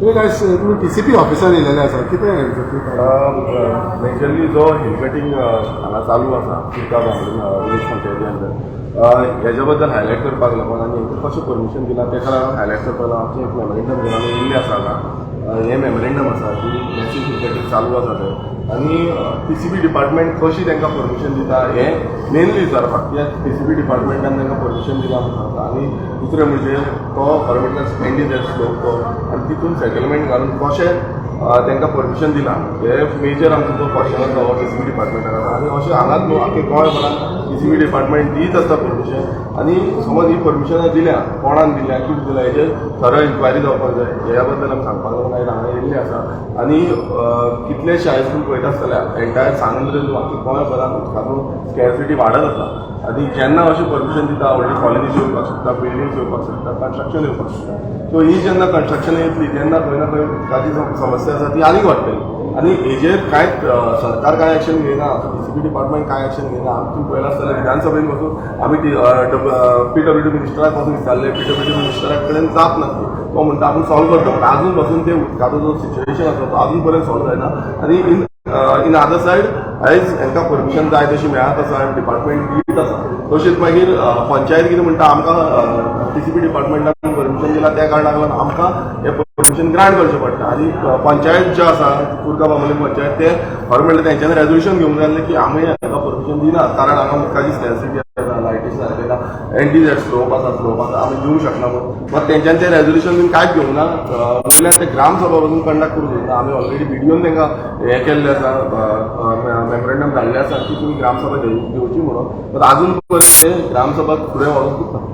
तुम्ही TCP ऑफिसान येयलेले आसा, कितें मेजरली जो हिल कटींग हांगा चालू आसा तुका विलेज पंचायती अंडर हेज्या बद्दल हायलायट करपाक लागून आनी हेंका कशें परमिशन दिलां तेका लागून हायलायट करपाक लागून आमचें एक मेमोरेंडम घेवन आमी येयल्ले आसा हांगा. हें मेमोरेंडम आसा की मॅसीव हिल कटींग चालू आसा थंय आनी TCP डिपार्टमेंट कशी तांकां परमिशन दिता हें मेनली विचारपाक, कित्याक TCP डिपार्टमेंटान तांकां परमिशन दिलां म्हणून सांगता. आनी दुसरें म्हणजे तो परमिटल स्पेंडीचर स्लोप तो आनी तितून सेटलमेंट घालून कशें तांकां परमिशन दिलां हे मेजर आमचो जो क्वेश्चन आसा हो TCP डिपार्टमेंटाक आसा. आनी अशें हांगाच न्हू आख्खे गोंयभरान TCP डिपार्टमेंट दीत आसता परमिशन आनी समज ही परमिशनां दिल्या कोणान दिल्या कितें दिल्या हेजेर खरो इन्क्वायरी जावपाक जाय. ह्या बद्दल आमी सांगपाक लागून आयज हांगा येयल्ले आसा. आनी कितलेशे आयज तुमी पळयता आसतल्या एंटायर सांगेंद्र न्हू आख्खे गोंयभरान उदकाचो स्कॅरसिटी वाडत आसा. आनी जेन्ना अशें परमिशन दिता व्हडली कॉलेजीस येवपाक शकता, बिल्डींग्स येवपाक शकता, कन्स्ट्रक्शन येवपाक शकता. सो ही जेन्ना कन्स्ट्रक्शन येतली तेन्ना खंय ना खंय उदकाची समस्या आसा ती आनीक वाडटली. आनी हेजेर कांयच सरकार कांय एक्शन घेयना, TCP डिपार्टमेंट कांय एक्शन घेयना. आमी पळयलां आसतलें विधानसभेन वचून आमी PWD मिनिस्टराक वचून विचारलें, PWD मिनिस्टरा कडेन जाप नासली. तो म्हणटा आपूण सॉल्व करता, बट आजून पासून ते उदकाचो जो सिच्युएशन आसा तो आजून पर्यंत सॉल्व जायना. आनी इन अदर सायड आयज हांकां परमिशन जाय तशी मेळत आसा, डिपार्टमेंट दीत आसा. तशेंच मागीर पंचायत कितें म्हणटा आमकां TCP डिपार्टमेंटान परमिशन दिलां त्या कारणाक लागून आमकां हें परमिशन ग्रांट करचें पडटा. आनी पंचायत ज्यो आसा कुर्गा बांबोली पंचायत ते खरें म्हणल्यार तेंच्यांनी रेजोल्युशन घेवंक जाय आसलें की आमी हाका परमिशन दिनात कारण हांगा उदकाची स्कॅरसिटी आसा, लायटीची सारकें एंटीझेड स्लोप आसा आमी दिवंक शकना म्हणून. मात तेंच्यांनी तें रेजोल्युशन बीन कांयच घेवंक ना. वयल्यान ते ग्रामसभा वचून कंडक्ट करूंक जाता. आमी ऑलरेडी व्हिडियोन तांकां हें केल्लें आसा, मेमोरेंडम धाडलें आसा की तुमी ग्रामसभा घेवची म्हणून. बट आजून पर्यंत ग्रामसभाक फुडें व्हरोंक दिता.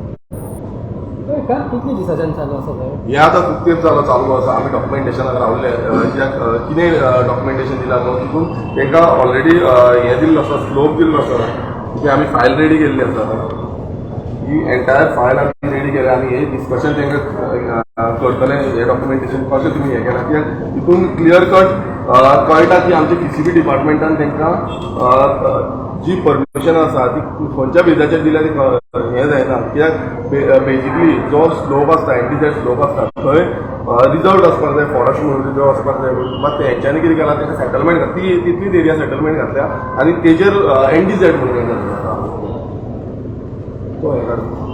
कितले दिसाच्यान चालू आसा हें आतां खूब तेंप चालू आसा. आमी डॉक्युमेंटेशनाक रावले, कित्याक कितें डॉक्युमेंटेशन दिलां न्हू तितून तांकां ऑलरेडी हें दिल्लो आसा, स्लोप दिल्लो आसा. की आमी फायल रेडी केल्ली आसा, ही एंटायर फायल आमी रेडी केल्या आनी हे डिस्कशन तांकां करतले हें डॉक्युमेंटेशन कशें तुमी हें केलां. कित्याक तितून क्लियर कट कळटा की आमच्या TCP डिपार्टमेंटान तांकां जी परमिशन आसा ती खंयच्या बेजाचेर दिल्या ती हें जायना. कित्याक बेजिकली जो स्लोप आसता, एंटीझेड स्लोप आसता थंय रिजर्व आसपाक जाय, फॉरेस्ट म्हणून रिजर्व आसपाक जाय. मात तेंच्यांनी कितें केलां ताका सेटलमेंट तितलीच एरिया सेटलमेंट घातल्या आनी तेजेर एंटीझेड म्हणून घातला तो हें काडटा.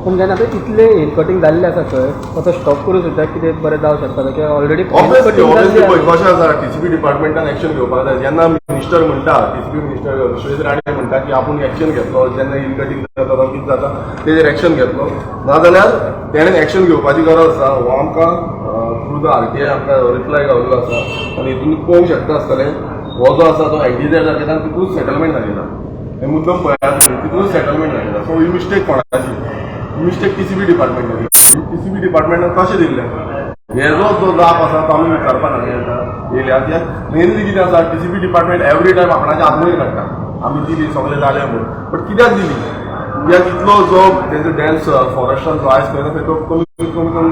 पूण जेन्ना आतां इतले हिल कटींग जाल्लें आसा थंय तो स्टॉप करूं सुद्दां कितें बरें जावं शकता कित्याक ऑलरेडी ऑब्वियसली कशें आसा TCP डिपार्टमेंटान एक्शन घेवपाक जाय. जेन्ना मिनिस्टर म्हणटा, TCP मिनिस्टर विश्वेश राणे म्हणटा की आपूण एक्शन घेतलो, जेन्ना हिल कटींग जाता कितें जाता तेजेर एक्शन घेतलो, नाजाल्यार तेणें एक्शन घेवपाची गरज आसा. हो आमकां थ्रू द RTI आमकां रिप्लाय गावल्लो आसा. आनी हितून पळोवंक शकता आसतलें हो जो आसा तो एंटीझेड जाता तितूंच सेटलमेंट जालेना. हें मुद्दम पळयात तितूंच सेटलमेंट जालेना. सो ही मिस्टेक कोणाची? Mistake TCP डिपार्टमेंटाची. TCP डिपार्टमेंटान कशें दिल्लें हेजो जो जाप आसा तो आमी विचारपाक येयल्या. कित्याक मेनली कितें आसा TCP डिपार्टमेंट एवरी टायम आपणाचे आत्मय काडटा आमी दिली सगळें जालें म्हणून. बट कित्याक दिली? कित्याक इतलो जो तेजो डॅन्स फॉरेस्टान जो आयज पळयता तो कमी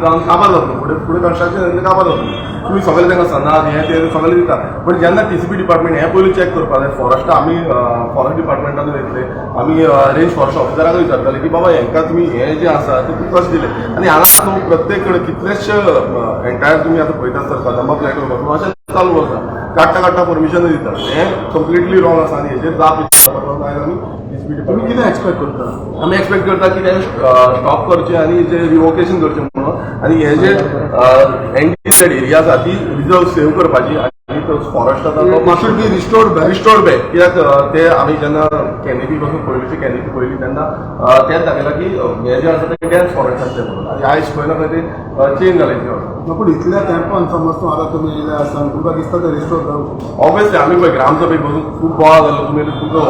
जावन काबार जातलो. फुडें कन्स्ट्रक्शन जातलें काबार जातलें. तुमी सगळें तांकां सनाद हें तें सगळें दिता. बट जेन्ना TCP डिपार्टमेंट हें पयलीं चॅक करपाक जाय. फॉरेस्ट आमी फॉरेस्ट डिपार्टमेंटान वयतले, आमी रेंज फॉरेस्ट ऑफिसराक विचारताले की बाबा हेंकां तुमी हें जें आसा तें तुमी कशें दिलें. आनी हांगा न्हू प्रत्येक कडेन कितलेशे एंटायर तुमी आतां पळयता आसतना कदंबा फ्लॅट वचून अशें चालू आसा. काडटा रिमिशन दिता. हें कंप्लिटली रॉंग आसा आनी हेजेर जाप विचारपाक लागून आयज आमी तुमी कितें एक्सपेक्ट करता? आमी एक्सपेक्ट करता की तें स्टॉप करचें आनी जे रिवोकेशन करचें म्हणून. आनी हे जे एंटीझेड एरिया आसा ती रिजर्व सेव करपाची आनी तो फॉरेस्ट आसा तो शुड बी रिस्टोर्ड बॅक. कित्याक ते आमी जेन्ना कॅनेपी पासून पयलींची कॅनेपी पयली तेन्ना तेंच दाखयलां की हे जे आसा ते डॅन्स फॉरेस्टाचे म्हणून. आनी आयज खंय ना खंय ते चेंज जालें ते. पूण इतल्या तेंपान समज तूं आतां तुमी येयले आसा तुमकां दिसता ते रिस्टोर जावंक? ऑब्वियसली आमी पळय ग्रामसभेक बसून खूब बोवाळ जाल्लो. तुमी तुमकां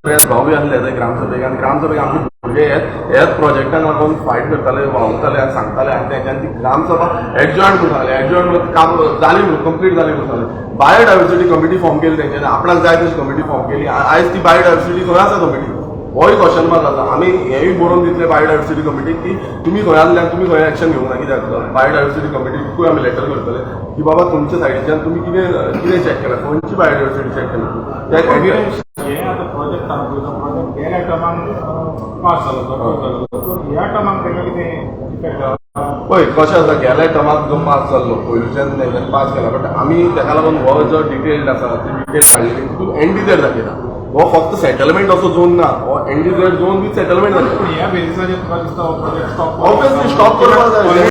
खबर भावूय आसले थंय ग्रामसभेक आनी ग्रामसभेक आमचे भुरगे हेच प्रोजेक्टान लागून फायट करताले, वावुरताले आनी सांगताले आनी तेंच्यांनी ती ग्रामसभा एडजॉयन करून सांगले. एडजॉयन काम जाली म्हणून कंप्लीट जाली म्हणून सांगले. बायोडायवर्सिटी कमिटी फॉर्म केली तेंच्यांनी, आपणाक जाय तशी कमिटी फॉर्म केली. आयज ती बायोडायवर्सिटी खंय आसा कमिटी? होय क्वेश्चन मार्क आसा. आमी हेंय बरोवन दितले बायोडायवर्सिटी कमिटीक की तुमी खंय आसल्यान तुमी खंय एक्शन घेवंक ना. कित्याक बायोडायवर्सिटी कमिटीकूय आमी लेटर करतले की बाबा तुमच्या सायडीच्यान तुमी कितें चॅक केलां, खंयची बायोडायवर्सिटी चॅक केली. हे आतां प्रोजेक्ट प्रोजेक्ट गेल्या टर्मान पास जालो ह्या टर्मान ताका कितें इफेक्ट पळय कशें आसा गेल्या टर्माक जो पास जाल्लो पयलुच्यान हेच्यान पास केला बट आमी ताका लागून हो जो डिटेल्ड आसा ती डिटेल काडलेली तितून एनडीझेड दाखयता हो फक्त सेटलमेंट असो झोन ना हो एनडीझेड झोन विथ सेटलमेंट दाखयता ह्या बेसिसाचेर तुका दिसता हो प्रोजेक्ट स्टॉप ऑब्वियसली स्टॉप करपाक जाय